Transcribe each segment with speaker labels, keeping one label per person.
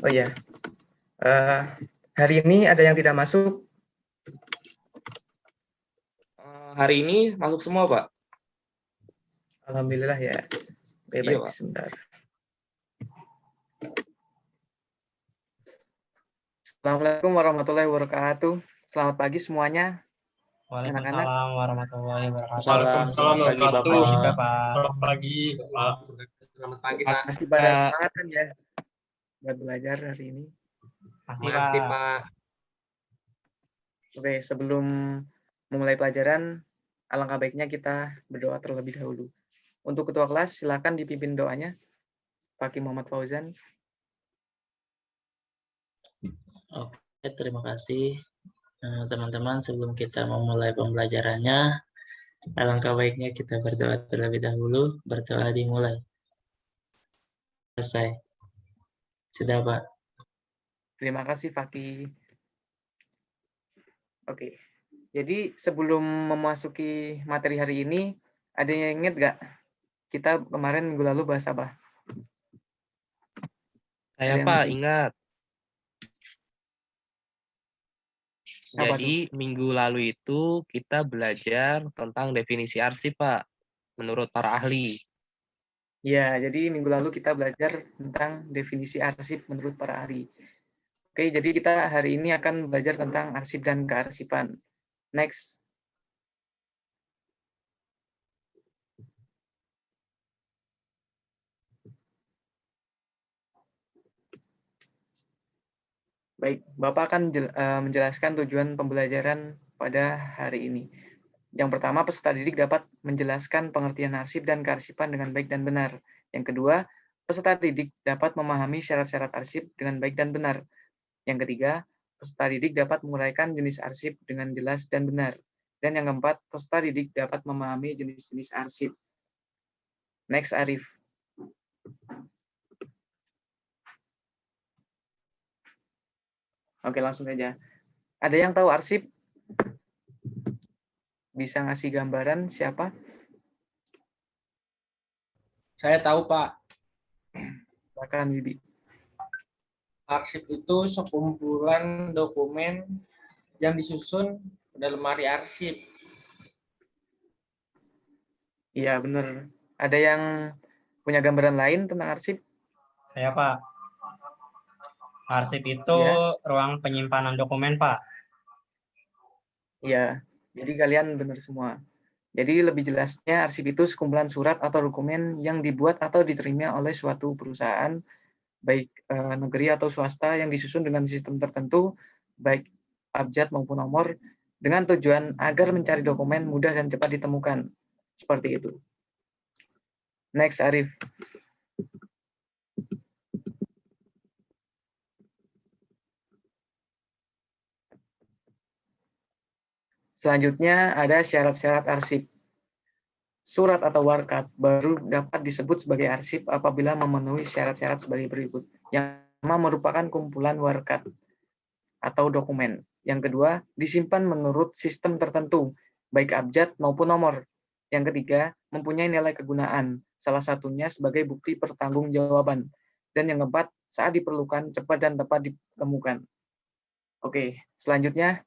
Speaker 1: Oh ya, hari ini ada yang tidak masuk?
Speaker 2: Hari ini masuk semua, Pak.
Speaker 1: Alhamdulillah ya. Oke,
Speaker 2: Iya,
Speaker 1: baik,
Speaker 2: Pak.
Speaker 1: sebentar. Assalamualaikum warahmatullahi wabarakatuh. Selamat pagi semuanya, anak-anak.
Speaker 3: Waalaikumsalam warahmatullahi wabarakatuh.
Speaker 2: Waalaikumsalam warahmatullahi
Speaker 3: Selamat pagi juga, Pak.
Speaker 4: Selamat pagi.
Speaker 2: Selamat pagi, Pak.
Speaker 1: Masih pada semangat kan ya buat belajar hari ini?
Speaker 3: Masih,
Speaker 2: Makasih,
Speaker 3: Pak.
Speaker 2: Pak.
Speaker 1: Oke, sebelum memulai pelajaran, alangkah baiknya kita berdoa terlebih dahulu. Untuk ketua kelas, silakan dipimpin doanya, Pak Kim Muhammad Fauzan.
Speaker 5: Oke, terima kasih teman-teman. Sebelum kita memulai pembelajarannya, alangkah baiknya kita berdoa terlebih dahulu. Berdoa dimulai. Selesai. Sudah, Pak.
Speaker 1: Terima kasih, Faki. Oke, jadi sebelum memasuki materi hari ini, ada yang ingat nggak? Kita kemarin minggu lalu bahas apa?
Speaker 4: Saya, Pak, ingat.
Speaker 1: Apa
Speaker 4: Jadi, minggu lalu itu kita belajar tentang definisi arsip, Pak, menurut para ahli.
Speaker 1: Ya, jadi minggu lalu kita belajar tentang definisi arsip menurut para ahli. Oke, jadi kita hari ini akan belajar tentang arsip dan kearsipan. Next. Baik, Bapak akan menjelaskan tujuan pembelajaran pada hari ini. Yang pertama, peserta didik dapat menjelaskan pengertian arsip dan kearsipan dengan baik dan benar. Yang kedua, peserta didik dapat memahami syarat-syarat arsip dengan baik dan benar. Yang ketiga, peserta didik dapat menguraikan jenis arsip dengan jelas dan benar. Dan yang keempat, peserta didik dapat memahami jenis-jenis arsip. Next, Arif. Oke, langsung saja. Ada yang tahu arsip? Bisa ngasih gambaran siapa?
Speaker 6: Saya tahu, Pak.
Speaker 1: Silakan, Wibi.
Speaker 6: Arsip itu sekumpulan dokumen yang disusun pada lemari arsip.
Speaker 1: Iya, benar. Ada yang punya gambaran lain tentang arsip?
Speaker 3: Saya, Pak. Arsip itu ruang penyimpanan dokumen, Pak.
Speaker 1: Iya, jadi kalian benar semua. Jadi lebih jelasnya, arsip itu sekumpulan surat atau dokumen yang dibuat atau diterima oleh suatu perusahaan, baik negeri atau swasta, yang disusun dengan sistem tertentu, baik abjad maupun nomor, dengan tujuan agar mencari dokumen mudah dan cepat ditemukan. Seperti itu. Next, Arif. Selanjutnya ada syarat-syarat arsip. Surat atau warkat baru dapat disebut sebagai arsip apabila memenuhi syarat-syarat sebagai berikut. Yang pertama, merupakan kumpulan warkat atau dokumen. Yang kedua, disimpan menurut sistem tertentu, baik abjad maupun nomor. Yang ketiga, mempunyai nilai kegunaan, salah satunya sebagai bukti pertanggungjawaban. Dan yang keempat, saat diperlukan cepat dan tepat ditemukan. Oke, selanjutnya.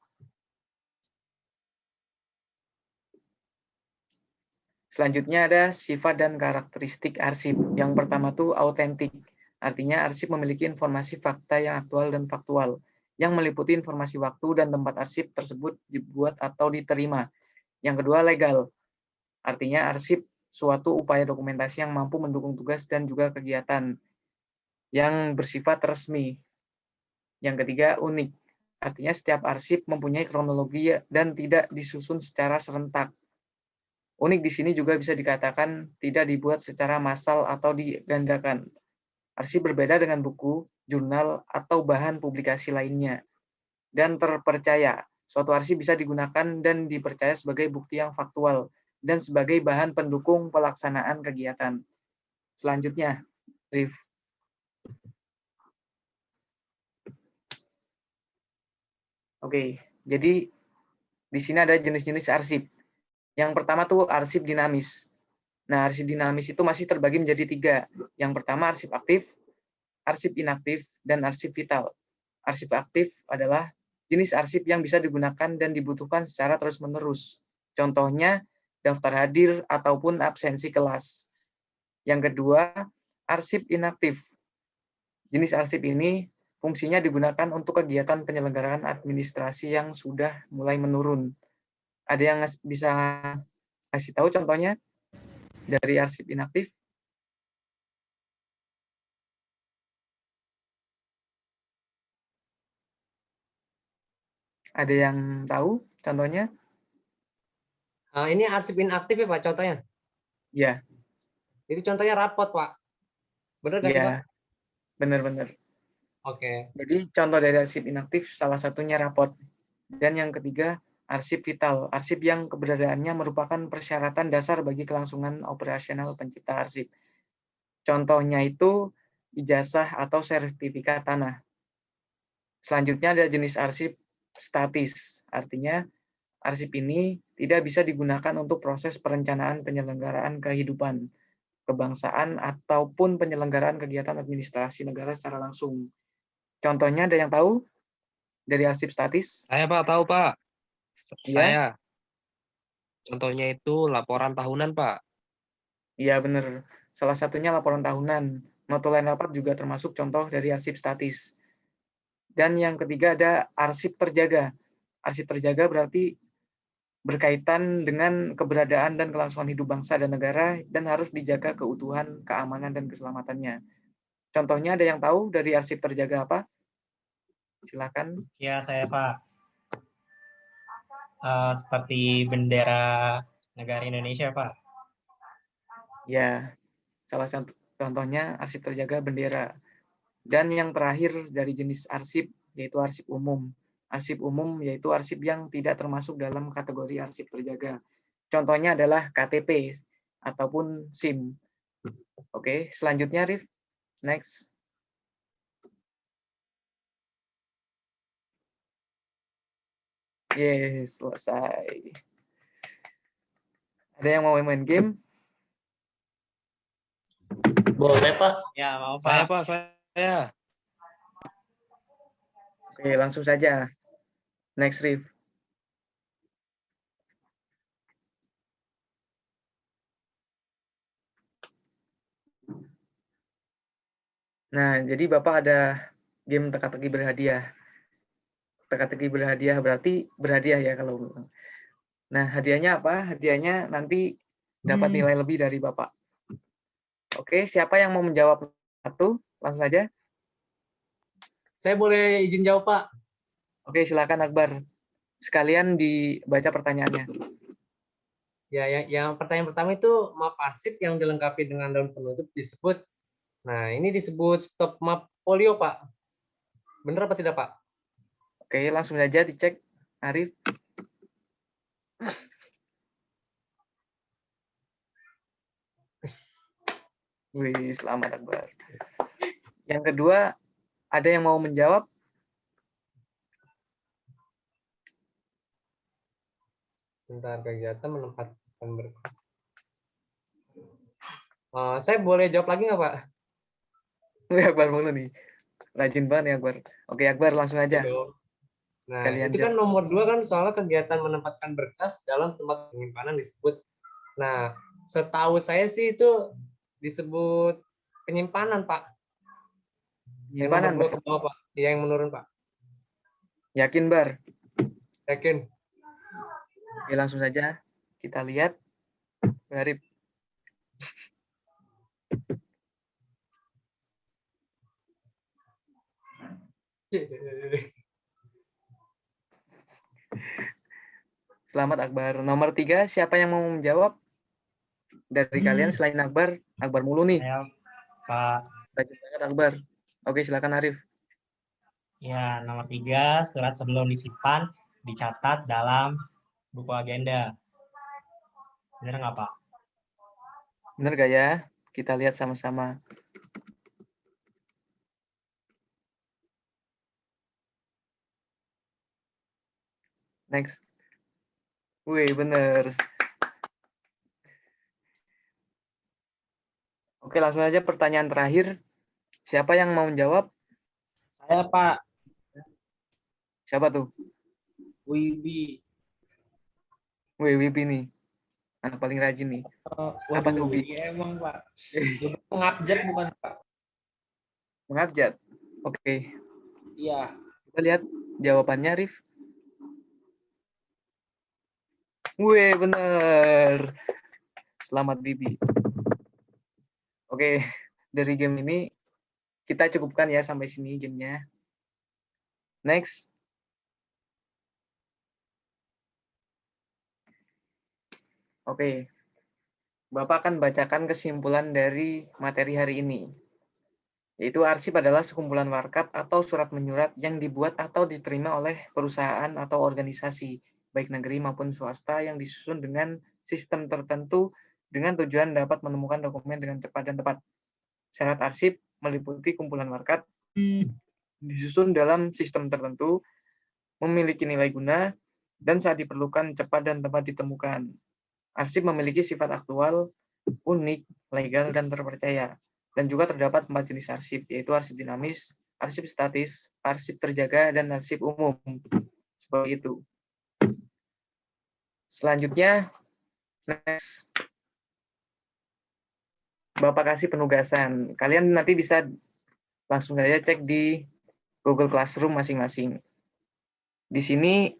Speaker 1: Selanjutnya ada sifat dan karakteristik arsip. Yang pertama tuh autentik. Artinya arsip memiliki informasi fakta yang aktual dan faktual, yang meliputi informasi waktu dan tempat arsip tersebut dibuat atau diterima. Yang kedua, legal. Artinya arsip suatu upaya dokumentasi yang mampu mendukung tugas dan juga kegiatan yang bersifat resmi. Yang ketiga, unik. Artinya setiap arsip mempunyai kronologi dan tidak disusun secara serentak. Unik di sini juga bisa dikatakan tidak dibuat secara massal atau digandakan. Arsip berbeda dengan buku, jurnal, atau bahan publikasi lainnya. Dan terpercaya, suatu arsip bisa digunakan dan dipercaya sebagai bukti yang faktual dan sebagai bahan pendukung pelaksanaan kegiatan. Selanjutnya, Rif. Oke, jadi di sini ada jenis-jenis arsip. Yang pertama tuh arsip dinamis. Nah, arsip dinamis itu masih terbagi menjadi 3. Yang pertama arsip aktif, arsip inaktif, dan arsip vital. Arsip aktif adalah jenis arsip yang bisa digunakan dan dibutuhkan secara terus-menerus. Contohnya, daftar hadir ataupun absensi kelas. Yang kedua, arsip inaktif. Jenis arsip ini fungsinya digunakan untuk kegiatan penyelenggaraan administrasi yang sudah mulai menurun. Ada yang bisa kasih tahu contohnya dari arsip inaktif? Ada yang tahu contohnya?
Speaker 7: Ini arsip inaktif ya Pak contohnya.
Speaker 1: Ya,
Speaker 7: Itu contohnya rapot Pak. Benar nggak sih Pak?
Speaker 1: ya, benar-benar.
Speaker 7: Oke.
Speaker 1: Jadi contoh dari arsip inaktif salah satunya rapot. Dan yang ketiga, arsip vital. Arsip yang keberadaannya merupakan persyaratan dasar bagi kelangsungan operasional pencipta arsip. Contohnya itu ijazah atau sertifikat tanah. Selanjutnya ada jenis arsip statis. Artinya arsip ini tidak bisa digunakan untuk proses perencanaan penyelenggaraan kehidupan, kebangsaan, ataupun penyelenggaraan kegiatan administrasi negara secara langsung. Contohnya ada yang tahu dari arsip statis?
Speaker 4: Saya Pak, tahu Pak.
Speaker 1: Iya.
Speaker 4: Saya. Contohnya itu laporan tahunan Pak.
Speaker 1: Iya benar. Salah satunya laporan tahunan. Notulen rapat juga termasuk contoh dari arsip statis. Dan yang ketiga ada arsip terjaga. Arsip terjaga berarti berkaitan dengan keberadaan dan kelangsungan hidup bangsa dan negara dan harus dijaga keutuhan, keamanan, dan keselamatannya. Contohnya ada yang tahu dari arsip terjaga apa? Silakan.
Speaker 3: Ya, saya Pak. Seperti bendera negara Indonesia, Pak.
Speaker 1: Ya, salah satu contohnya arsip terjaga bendera. Dan yang terakhir dari jenis arsip yaitu arsip umum. Arsip umum yaitu arsip yang tidak termasuk dalam kategori arsip terjaga. Contohnya adalah KTP ataupun SIM. Oke, selanjutnya Rif. Next. Yes, selesai. Ada yang mau main game?
Speaker 5: Boleh Pak.
Speaker 3: Ya, mau
Speaker 4: Saya
Speaker 3: Pak.
Speaker 4: Pak, saya.
Speaker 1: Oke, langsung saja. Next, Rif. Nah, jadi Bapak ada game teka-teki berhadiah. Teka-teki berhadiah berarti berhadiah ya kalau. Nah, hadiahnya apa? Hadiahnya nanti dapat nilai lebih dari Bapak. Oke, siapa yang mau menjawab satu? Langsung saja.
Speaker 7: Saya boleh izin jawab Pak.
Speaker 1: Oke, silakan Akbar. Sekalian dibaca pertanyaannya.
Speaker 7: Ya, yang pertanyaan pertama itu map arsip yang dilengkapi dengan daun penutup disebut. Nah, ini disebut stop map folio, Pak. Benar apa tidak, Pak?
Speaker 1: Oke, langsung saja dicek, Arif. Wih, selamat Akbar. Yang kedua, ada yang mau menjawab?
Speaker 7: Sebentar, kegiatan menempatkan berkas. Saya boleh jawab lagi nggak, Pak?
Speaker 1: Wih, Akbar mulu nih. Rajin banget ya Akbar. Oke, Akbar langsung aja.
Speaker 7: Nah,
Speaker 1: Sekalian
Speaker 7: itu kan
Speaker 1: jawab.
Speaker 7: nomor 2 kan soal kegiatan menempatkan berkas dalam tempat penyimpanan disebut. Nah, setahu saya sih itu disebut penyimpanan, Pak. Yang
Speaker 1: Penyimpanan,
Speaker 7: nomor 2
Speaker 1: Bar.
Speaker 7: ke bawah, Pak. Yang menurun, Pak.
Speaker 1: Yakin, Bar?
Speaker 7: Yakin?
Speaker 1: Oke, langsung saja. Kita lihat. Arif. Selamat Akbar. Nomor 3, siapa yang mau menjawab? Dari kalian selain Akbar, Akbar mulu nih.
Speaker 3: Saya Pak.
Speaker 1: Rajin banget Akbar. Oke, silakan Arif.
Speaker 3: Ya, nomor 3, surat sebelum disimpan dicatat dalam buku agenda. Benar nggak, Pak?
Speaker 1: Bener gak ya? Kita lihat sama-sama. Next. Wih, bener. Oke, langsung aja pertanyaan terakhir. Siapa yang mau menjawab?
Speaker 6: Saya Pak,
Speaker 1: Siapa tuh?
Speaker 6: Wibi.
Speaker 1: Wih, Wibi nih. Anak paling rajin nih. Apa tuh,
Speaker 6: Waduh,
Speaker 1: Bi?
Speaker 6: iya emang Pak. Udah pengabjad bukan Pak?
Speaker 1: Mengabjad. Oke.
Speaker 6: Iya.
Speaker 1: Kita lihat jawabannya, Rif. Wih, bener. Selamat, Bibi. Oke, dari game ini kita cukupkan ya sampai sini gamenya. Next. Oke. Bapak akan bacakan kesimpulan dari materi hari ini. Yaitu arsip adalah sekumpulan warkap atau surat menyurat yang dibuat atau diterima oleh perusahaan atau organisasi, baik negeri maupun swasta, yang disusun dengan sistem tertentu dengan tujuan dapat menemukan dokumen dengan cepat dan tepat. Syarat arsip meliputi kumpulan warkap disusun dalam sistem tertentu, memiliki nilai guna, dan saat diperlukan cepat dan tepat ditemukan. Arsip memiliki sifat aktual, unik, legal, dan terpercaya. Dan juga terdapat 4 jenis arsip, yaitu arsip dinamis, arsip statis, arsip terjaga, dan arsip umum. Seperti itu. Selanjutnya, next. Bapak kasih penugasan. Kalian nanti bisa langsung saja cek di Google Classroom masing-masing. Di sini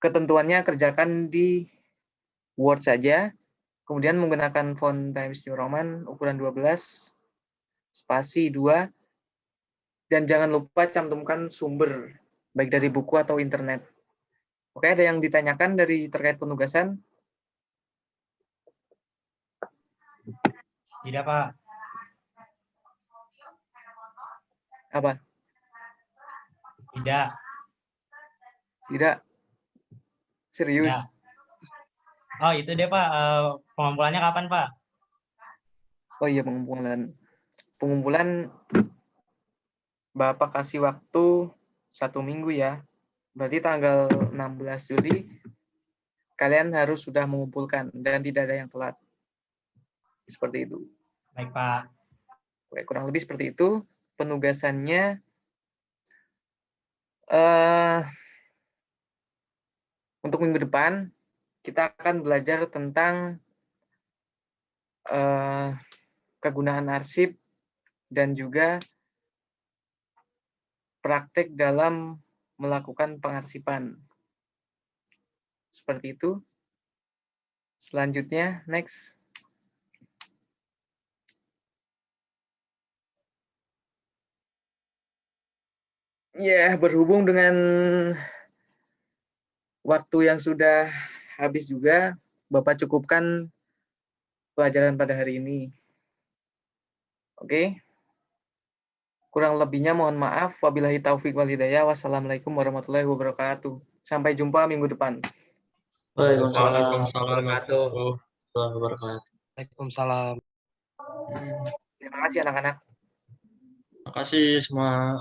Speaker 1: ketentuannya kerjakan di Word saja, kemudian menggunakan font Times New Roman ukuran 12, spasi 2, dan jangan lupa cantumkan sumber, baik dari buku atau internet. Oke, ada yang ditanyakan dari terkait penugasan?
Speaker 3: Tidak, Pak.
Speaker 1: Apa?
Speaker 3: Tidak.
Speaker 1: Tidak? Serius?
Speaker 3: Ya. Oh, itu deh, Pak. Pengumpulannya kapan, Pak?
Speaker 1: Oh iya, pengumpulan. Pengumpulan Bapak kasih waktu 1 minggu ya. Berarti tanggal 16 Juli kalian harus sudah mengumpulkan dan tidak ada yang telat. Seperti itu.
Speaker 3: Baik, Pak.
Speaker 1: Oke, kurang lebih seperti itu. Penugasannya untuk minggu depan kita akan belajar tentang kegunaan arsip dan juga praktek dalam melakukan pengarsipan. Seperti itu. Selanjutnya, next. Ya, berhubung dengan waktu yang sudah habis juga, Bapak cukupkan pelajaran pada hari ini. Oke. Kurang lebihnya mohon maaf. Wabillahi taufik wal hidayah. Wassalamualaikum warahmatullahi wabarakatuh. Sampai jumpa minggu depan.
Speaker 5: Waalaikumsalam
Speaker 2: Wabarakatuh.
Speaker 5: warahmatullahi wabarakatuh.
Speaker 4: Waalaikumsalam.
Speaker 1: Terima kasih anak-anak.
Speaker 5: Terima kasih semua.